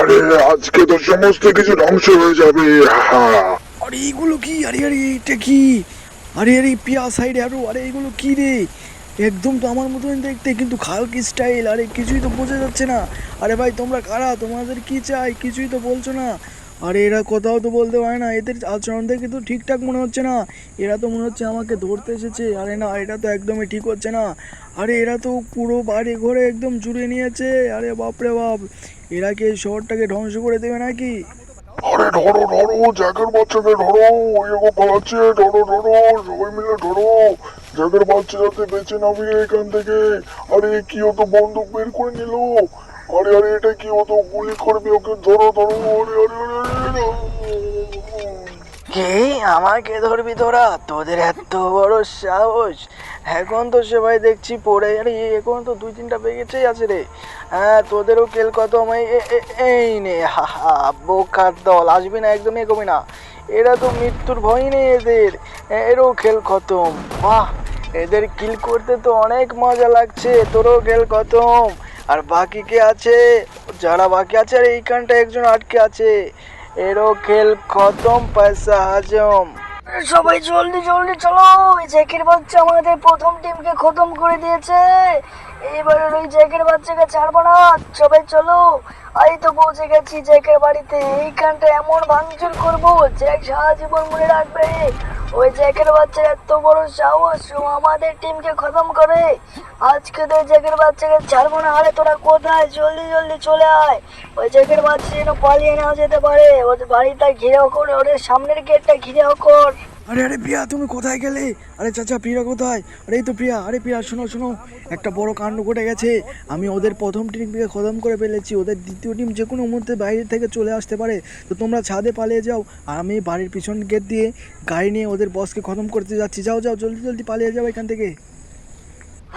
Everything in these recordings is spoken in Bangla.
আরে আজকে তো সমস্ত কিছু ধ্বংস হয়ে যাবে। হা। আরে এইগুলো কি? আরে আরে এটা কি? আরে আরে পিয়া সাইড আরো, আরে এগুলো কি রে? একদম তো আমার মতন দেখতে, কিন্তু খালকি স্টাইল। আরে কিছুই তো বোঝা যাচ্ছে না। আরে ভাই তোমরা কারা? তোমাদের কি চাই? কিছুই তো বলছো না। আরে এরা কোথাও তো বলতে পারে না, এদের আচরণ দেখে তো ঠিকঠাক মনে হচ্ছে না। এরা তো মনে হচ্ছে আমাকে ধরতে এসেছে। আরে না, এটা তো একদমই ঠিক হচ্ছে না। আরে এরা তো পুরো বাড়ি ঘরে একদম জুড়ে নিয়েছে। আরে বাপরে বাপ, এরা কি এই শহরটাকে ধ্বংস করে দেবে নাকি? আরে ধরো ধরো, জ্যাকের বাচ্চাকে ধরো। এরকম পালাচ্ছে, ধরো ধরো, সবাই মিলে ধরো। জ্যাকের বাচ্চা যাতে বেঁচে নামে এখান থেকে। আরে কি হতো, বন্দুক বের করে নিল। আরে আরে এটা কি হতো, গুলি করবে ওকে, ধরো ধরো। আরে আরে আরে কে? আমাকে ধরবি তোরা? তোদের এত বড় সাহস! এখন তো সবাই দেখছি পড়ে, আরে এখন তো দুই তিনটা বেগেছেই আছে রে। হ্যাঁ, তোদেরও কেল কত আমায় এই নে, হা হা। বোকার দল, আসবি না, একদম এগোবি না। এরা তো মৃত্যুর ভয় নেই এদের। এরও খেল খতম। বাহ, এদের কিল করতে তো অনেক মজা লাগছে। তোরও খেল খতম। আর বাকি কে আছে? যারা বাকি আছে, আর এইখানটা একজন আটকে আছে। এরও খেল খতম, পয়সা হাজম। সবাই জলদি জলদি চলো, ওই জ্যাকের বাচ্চা আমাদের প্রথম টিমকে খতম করে দিয়েছে। এইবারের ওই জ্যাকের বাচ্চাকে ছাড়বো না। সবাই চলো, এই তো পৌঁছে গেছি জ্যাকের বাড়িতে। এইখানটা এমন ভাঙচুর করবো, জ্যাক সারা জীবন মনে রাখবে। ওই জ্যাকের বাচ্চার এত বড় সাহস, ও আমাদের টিমকে খতম করে। আজকে তো ওই জ্যাকের বাচ্চাকে ছাড়বো না। আরে তোরা কোথায়? জলদি জলদি চলে আয়। ওই জ্যাকের বাচ্চা যেন পালিয়ে না যেতে পারে। ওদের বাড়িটা ঘিরেও করে, ওদের সামনের গেটটা ঘিরেও কর। আরে আরে প্রিয়া, তুমি কোথায় গেলে? আরে চাচা, প্রিয়া কোথায়? আরে এই তো প্রিয়া। আরে প্রিয়া, শোনো শোনো, একটা বড় কাণ্ড ঘটে গেছে। আমি ওদের প্রথম টিমকে খতম করে ফেলেছি। ওদের দ্বিতীয় টিম যে কোনো মুহূর্তে বাইরে থেকে চলে আসতে পারে। তো তোমরা ছাদে পালিয়ে যাও, আর আমি বাড়ির পিছন গেট দিয়ে গাড়ি নিয়ে ওদের বসকে খতম করতে যাচ্ছি। যাও যাও, জলদি জলদি পালিয়ে যাও এখান থেকে।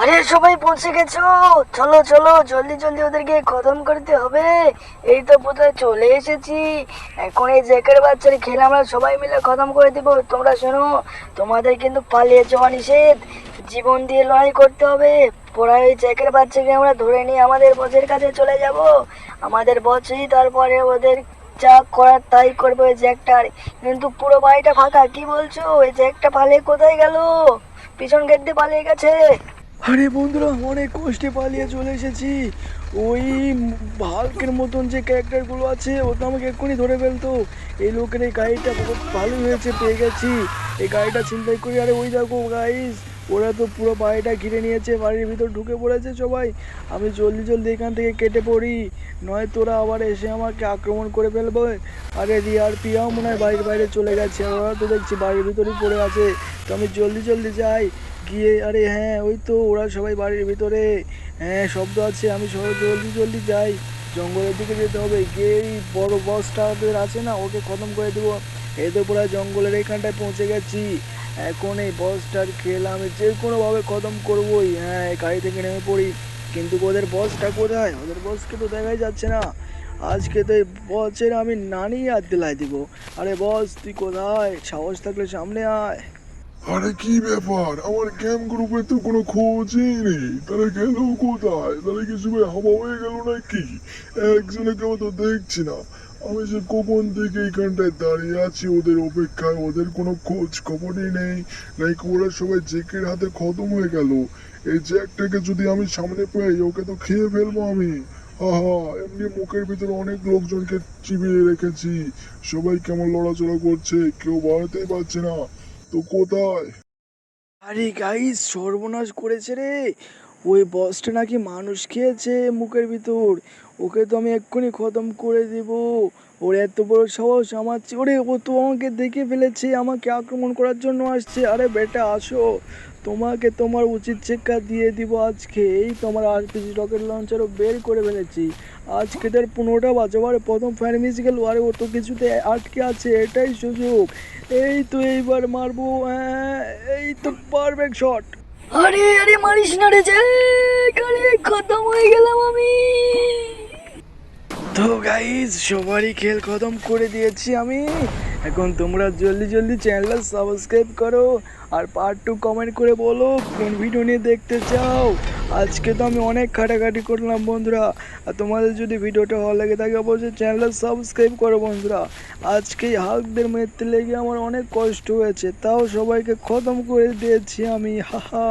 আরে সবাই পৌঁছে গেছো, চলো চলো, জলদি জলদি ওদেরকে খতম করতে হবে। এই তো বোধহয় চলে এসেছি। এখন এই জ্যাকের বাচ্চার খেলে আমরা সবাই মিলে খতম করে দিব। তোমরা শোনো, তোমাদের কিন্তু পালিয়ে যাওয়া নিষেধ। জীবন দিয়ে লড়াই করতে হবে। পরে ওই জ্যাকের বাচ্চাকে আমরা ধরে নিয়ে আমাদের বসের কাছে চলে যাব। আমাদের বসই তারপরে ওদের যা করার তাই করবে ওই জ্যাকটার। কিন্তু পুরো বাড়িটা ফাঁকা, কি বলছো? ওই জ্যাকটা পালিয়ে কোথায় গেল? পিছন গেট দিয়ে পালিয়ে গেছে। আরে বন্ধুরা, অনেক কষ্টে পালিয়ে চলে এসেছি। ওই হাল্কের মতন যে ক্যারেক্টারগুলো আছে, ও তো আমাকে এক্ষুনি ধরে ফেলতো। এই লোকের এই গাড়িটা বহুত ভালোই হয়েছে, পেয়ে গেছি। এই গাড়িটা ছিনতাই করি। আরে ওই দেখো গাইস, ওরা তো পুরো বাড়িটা ঘিরে নিয়েছে, বাড়ির ভিতর ঢুকে পড়েছে সবাই। আমি জলদি জলদি এখান থেকে কেটে পড়ি, নয় তোরা আবার এসে আমাকে আক্রমণ করে ফেলবে। আরে রিয়ার পিয়াও মনে হয় বাড়ির বাইরে চলে গেছে, আর ওরা তো দেখছি বাড়ির ভিতরেই পড়ে আছে। তো আমি জলদি জলদি যাই গিয়ে, আরে হ্যাঁ ওই তো ওরা সবাই বাড়ির ভিতরে। হ্যাঁ, শব্দ আছে। আমি সবাই জলদি জলদি যাই, জঙ্গলের দিকে যেতে হবে। গিয়ে এই বড় বসটা ওদের আছে না, ওকে খতম করে দেবো। এই তো পুরো জঙ্গলের এইখানটায় পৌঁছে গেছি। এখন এই বসটার খেল আমি যে কোনোভাবে খতম করবোই। হ্যাঁ, এই গাড়ি থেকে নেমে পড়ি। কিন্তু ওদের বসটা কোথায়? ওদের বসকে তো দেখাই যাচ্ছে না। আজকে তো এই বসের আমি নানি হাত দিলাই দিব। আরে বস, তুই কোথায়? সাহস থাকলে সামনে আয়। আরে কি ব্যাপার, আমার ক্যাম্প গ্রুপে তো কোনো খোঁজই নেই। তারা গেল কোথায়? তারা কি সবাই হাওয়া হয়ে গেল নাকি? একজনকেও তো দেখছি না। আমি যে কখন থেকে এইখানটায় দাঁড়িয়ে আছি ওদের অপেক্ষায়, ওদের কোনো খোঁজ খবরই নেই। নাকি ওরা সবাই জ্যাকের হাতে খতম হয়ে গেল। এই জ্যাকটাকে যদি আমি সামনে পাই, ওকে তো খেয়ে ফেলবো আমি। আহা, এমনি মুখের ভিতরে অনেক লোকজনকে চিবিয়ে রেখেছি। সবাই কেমন লড়াচড়া করছে, কেউ বাড়াতেই পারছে না। তো কোথায়? আরে গাইস, সর্বনাশ করেছে রে। ওই বসটা নাকি মানুষ খেয়েছে মুখের ভিতর। ওকে তো আমি এক্ষুনি খতম করে দিব। ওর এত বড় সাহস আমার ওরে, ও তো আমাকে দেখে ফেলেছে, আমাকে আক্রমণ করার জন্য আসছে। আরে বেটা আসো, তোমাকে তোমার উচিত শিক্ষা দিয়ে দিব আজকে। এই তোমার আরপিজি রকেট লঞ্চারও বের করে ফেলেছি। আজকে তার 15টা বাজাবার প্রথম ফায়ার মিস গেল। আরে ও তো কিছুতে আটকে আছে, এটাই সুযোগ। এই তো এইবার মারবো। হ্যাঁ, এই তো পারফেক্ট শট। আরে আরে মারিস না রে জ্যাক, আরে খতম হয়ে গেলাম আমি। তো গাইস, সবারই খেল খতম করে দিয়েছি আমি। এখন তোমরা জলদি জলদি চ্যানেলটা সাবস্ক্রাইব করো আর পার্ট 2 কমেন্ট করে বলো কোন ভিডিও নিয়ে দেখতে চাও। আজকে তো আমি অনেক খাটাখাটি করলাম বন্ধুরা, আর তোমাদের যদি ভিডিওটা ভালো লাগে থাকে অবশ্যই চ্যানেলটা সাবস্ক্রাইব করো বন্ধুরা। আজকে এই হাল্কদের মৃত্যু লেগে আমার অনেক কষ্ট হয়েছে, তাও সবাইকে খতম করে দিয়েছি আমি, হাহা।